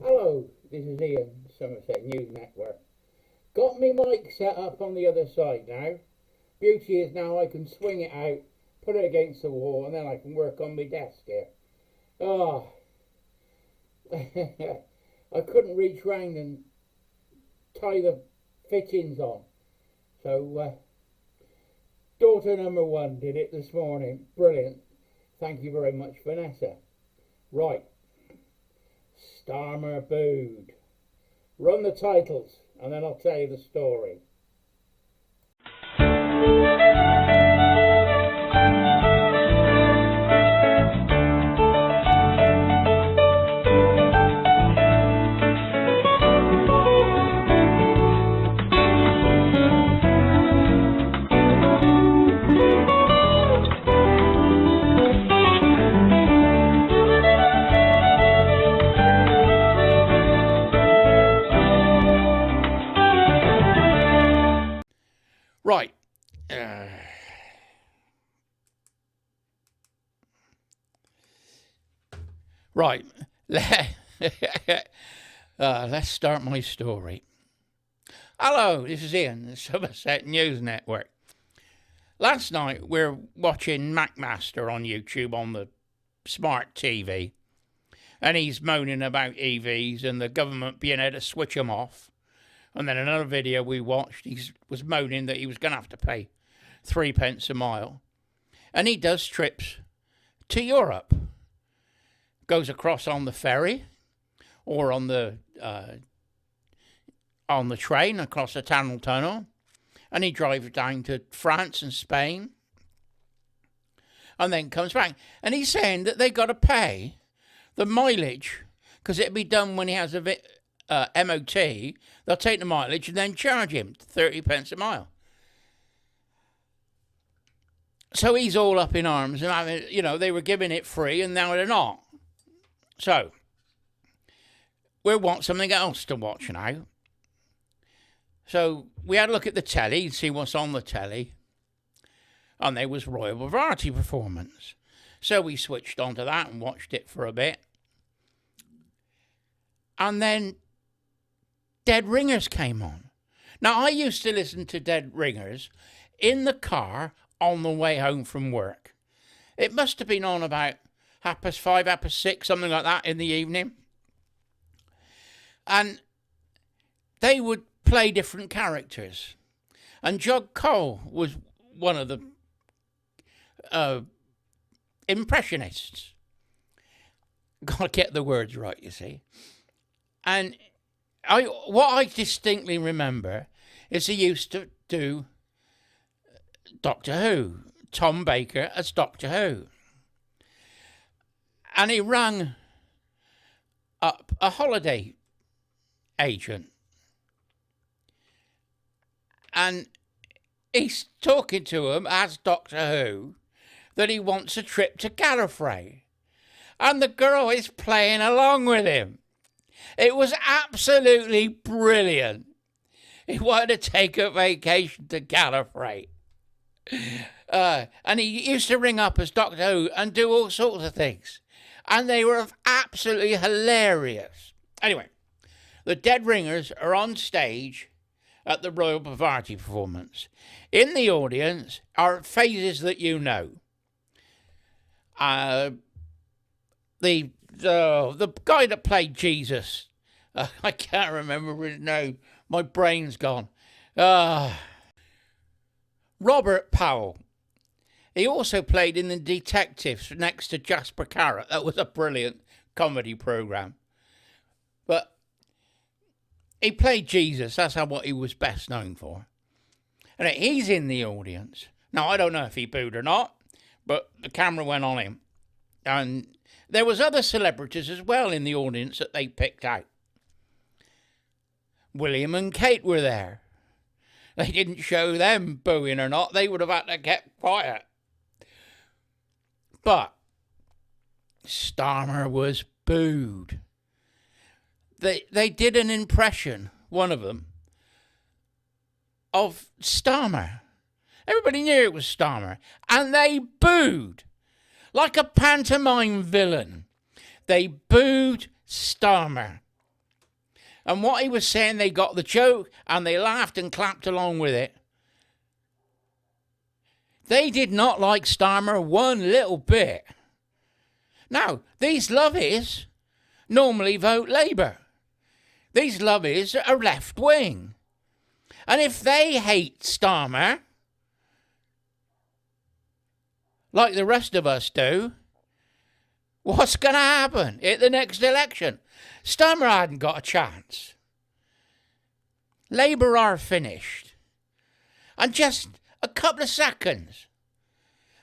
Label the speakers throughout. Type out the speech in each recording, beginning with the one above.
Speaker 1: Hello, this is Ian, Somerset News Network. Got me mic set up on the other side now. Beauty is now I can swing it out, put it against the wall, and then I can work on my desk here. Oh, I couldn't reach round and tie the fittings on. So, daughter number one did it this morning. Brilliant. Thank you very much, Vanessa. Right. Starmer booed. Run the titles and then I'll tell you the story. Right. Right. Let's start my story. Hello, this is Ian, the Somerset News Network. Last night we're watching McMaster on YouTube on the smart TV, and he's moaning about EVs and the government being able to switch them off. And then another video we watched, he was moaning that he was going to have to pay 3 pence a mile. And he does trips to Europe. Goes across on the ferry or on the train across the Channel Tunnel. And he drives down to France and Spain. And then comes back. And he's saying that they got to pay the mileage because it'll be done when he has a MOT, they'll take the mileage and then charge him 30 pence a mile. So he's all up in arms, and I mean, they were giving it free and now they're not. So we want something else to watch now. So we had a look at the telly, see what's on the telly, and there was Royal Variety Performance. So we switched onto that and watched it for a bit. And then Dead Ringers came on. Now, I used to listen to Dead Ringers in the car on the way home from work. It must have been on about 5:30, 6:30, something like that in the evening. And they would play different characters. And Jug Cole was one of the impressionists. Got to get the words right, you see. And what I distinctly remember is he used to do Doctor Who, Tom Baker as Doctor Who. And he rang up a holiday agent. And he's talking to him as Doctor Who that he wants a trip to Gallifrey. And the girl is playing along with him. It was absolutely brilliant. He wanted to take a vacation to Gallifrey. And he used to ring up as Doctor Who and do all sorts of things. And they were absolutely hilarious. Anyway, the Dead Ringers are on stage at the Royal Variety Performance. In the audience are faces that you know. The guy that played Jesus, I can't remember his name. My brain's gone. Robert Powell. He also played in The Detectives next to Jasper Carrot. That was a brilliant comedy programme. But he played Jesus. That's what he was best known for. And he's in the audience. Now, I don't know if he booed or not, but the camera went on him. And there was other celebrities as well in the audience that they picked out. William and Kate were there. They didn't show them booing or not. They would have had to get quiet. But Starmer was booed. They did an impression, one of them, of Starmer. Everybody knew it was Starmer. And they booed. Like a pantomime villain. They booed Starmer. And what he was saying, they got the joke and they laughed and clapped along with it. They did not like Starmer one little bit. Now, these lovies normally vote Labour. These lovies are left wing. And if they hate Starmer, like the rest of us do, what's going to happen at the next election? Starmer hadn't got a chance. Labour are finished. And just a couple of seconds,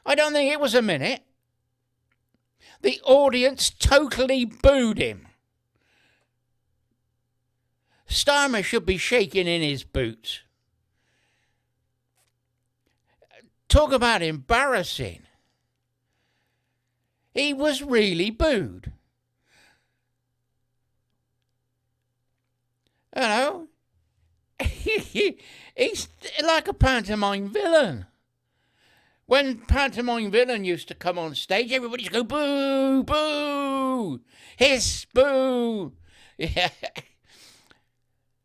Speaker 1: I don't think it was a minute, the audience totally booed him. Starmer should be shaking in his boots. Talk about embarrassing. He was really booed. You know, he's like a pantomime villain. When pantomime villain used to come on stage, everybody used to go, boo, boo, hiss, boo. Yeah.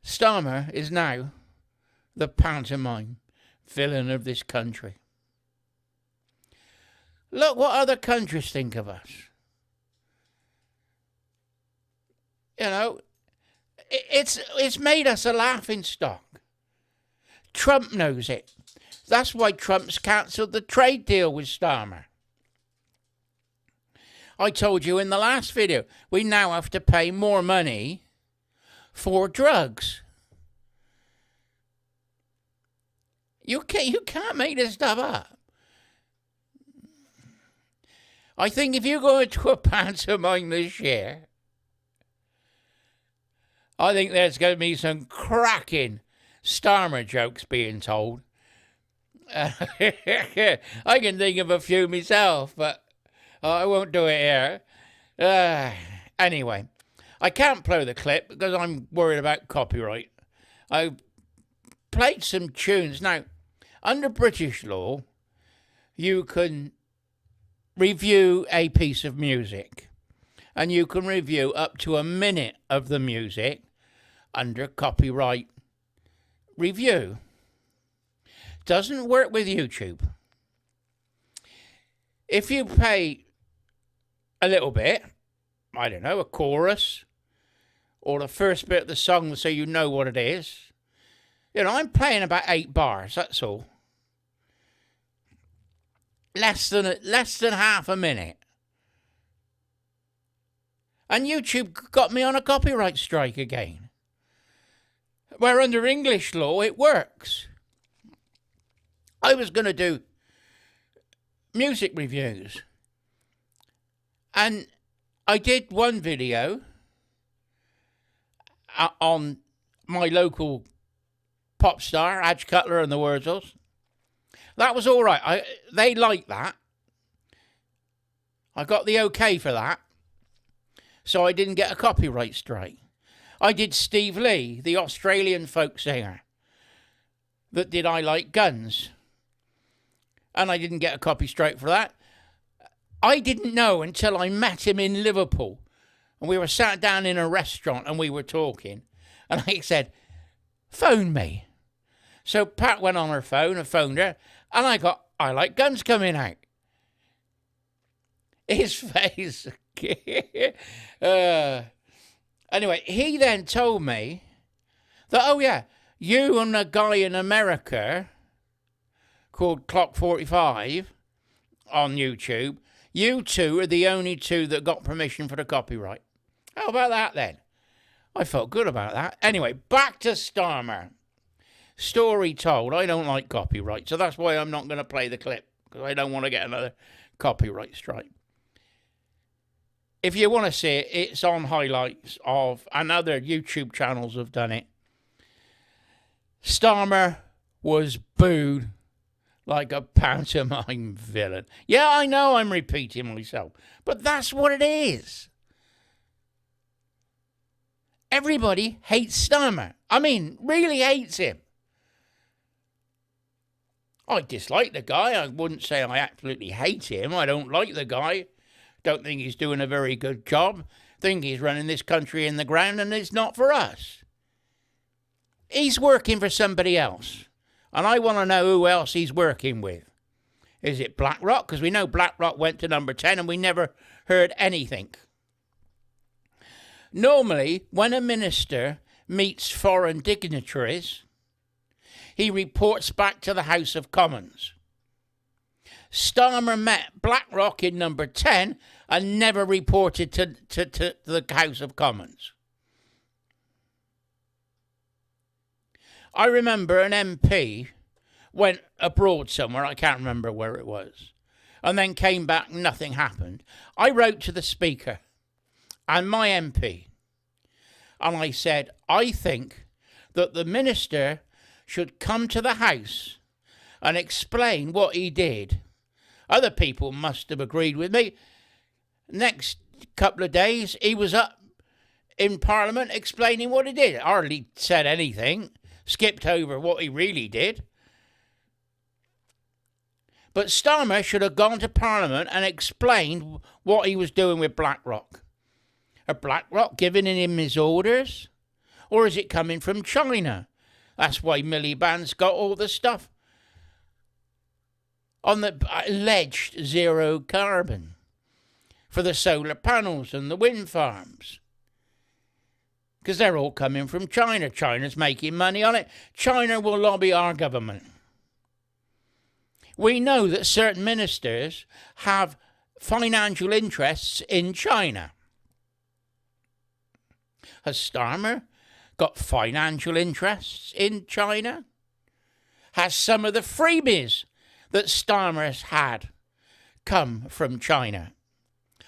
Speaker 1: Starmer is now the pantomime villain of this country. Look what other countries think of us. You know, it's made us a laughing stock. Trump knows it. That's why Trump's cancelled the trade deal with Starmer. I told you in the last video, we now have to pay more money for drugs. You can't make this stuff up. I think if you go into a pantomime this year, I think there's going to be some cracking Starmer jokes being told. I can think of a few myself, but I won't do it here. Anyway, I can't play the clip because I'm worried about copyright. I played some tunes. Now, under British law, you can review a piece of music, and you can review up to a minute of the music under copyright review. Doesn't work with YouTube. If you pay a little bit, I don't know, a chorus or the first bit of the song so you know what it is. You know, I'm playing about 8 bars, that's all. Less than half a minute. And YouTube got me on a copyright strike again. Where under English law it works. I was going to do music reviews. And I did one video on my local pop star, Adge Cutler and the Wurzels. That was all right. They liked that. I got the okay for that. So I didn't get a copyright strike. I did Steve Lee, the Australian folk singer, that did I Like Guns. And I didn't get a copy strike for that. I didn't know until I met him in Liverpool. And we were sat down in a restaurant and we were talking. And I said, phone me. So Pat went on her phone and phoned her. And I got I Like Guns coming out. His face. Anyway, he then told me that, oh yeah, you and a guy in America called Clock 45 on YouTube, you two are the only two that got permission for the copyright. How about that then? I felt good about that. Anyway, back to Starmer. Story told. I don't like copyright, so that's why I'm not going to play the clip, because I don't want to get another copyright strike. If you want to see it, it's on highlights of, and other YouTube channels have done it. Starmer was booed like a pantomime villain. Yeah, I know I'm repeating myself, but that's what it is. Everybody hates Starmer. I mean, really hates him. I dislike the guy. I wouldn't say I absolutely hate him. I don't like the guy. Don't think he's doing a very good job. Think he's running this country in the ground, and it's not for us. He's working for somebody else. And I want to know who else he's working with. Is it BlackRock? Because we know BlackRock went to number 10 and we never heard anything. Normally, when a minister meets foreign dignitaries, he reports back to the House of Commons. Starmer met BlackRock in number 10 and never reported to the House of Commons. I remember an MP went abroad somewhere, I can't remember where it was, and then came back, nothing happened. I wrote to the Speaker and my MP, and I said, I think that the minister should come to the House and explain what he did. Other people must have agreed with me. Next couple of days, he was up in Parliament explaining what he did. Hardly said anything, skipped over what he really did. But Starmer should have gone to Parliament and explained what he was doing with BlackRock. Are BlackRock giving him his orders? Or is it coming from China? That's why Miliband's got all the stuff on the alleged zero carbon for the solar panels and the wind farms. Because they're all coming from China. China's making money on it. China will lobby our government. We know that certain ministers have financial interests in China. Has Starmer got financial interests in China? Has some of the freebies that Starmer's had come from China?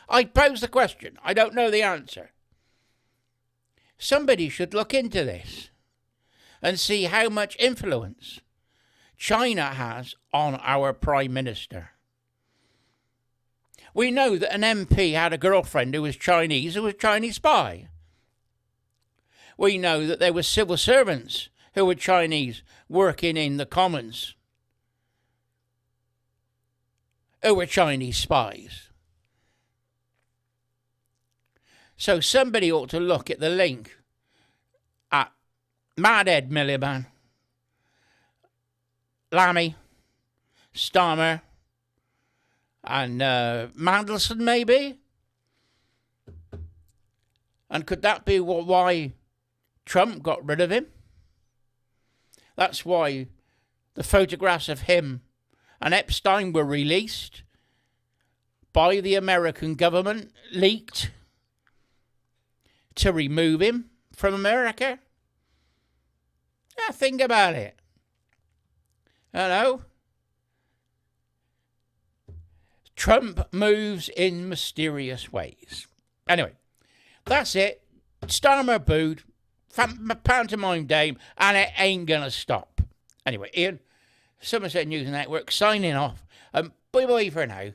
Speaker 1: I pose the question. I don't know the answer. Somebody should look into this and see how much influence China has on our Prime Minister. We know that an MP had a girlfriend who was Chinese, who was a Chinese spy. We know that there were civil servants who were Chinese working in the Commons, who were Chinese spies. So somebody ought to look at the link at Mad Ed Miliband, Lammy, Starmer, and Mandelson maybe. And could that be why Trump got rid of him? That's why the photographs of him and Epstein were released by the American government, leaked to remove him from America. Now think about it. Hello? Trump moves in mysterious ways. Anyway, that's it. Starmer booed. Pantomime dame, and it ain't gonna stop. Anyway, Ian, Somerset News Network signing off. Bye bye for now.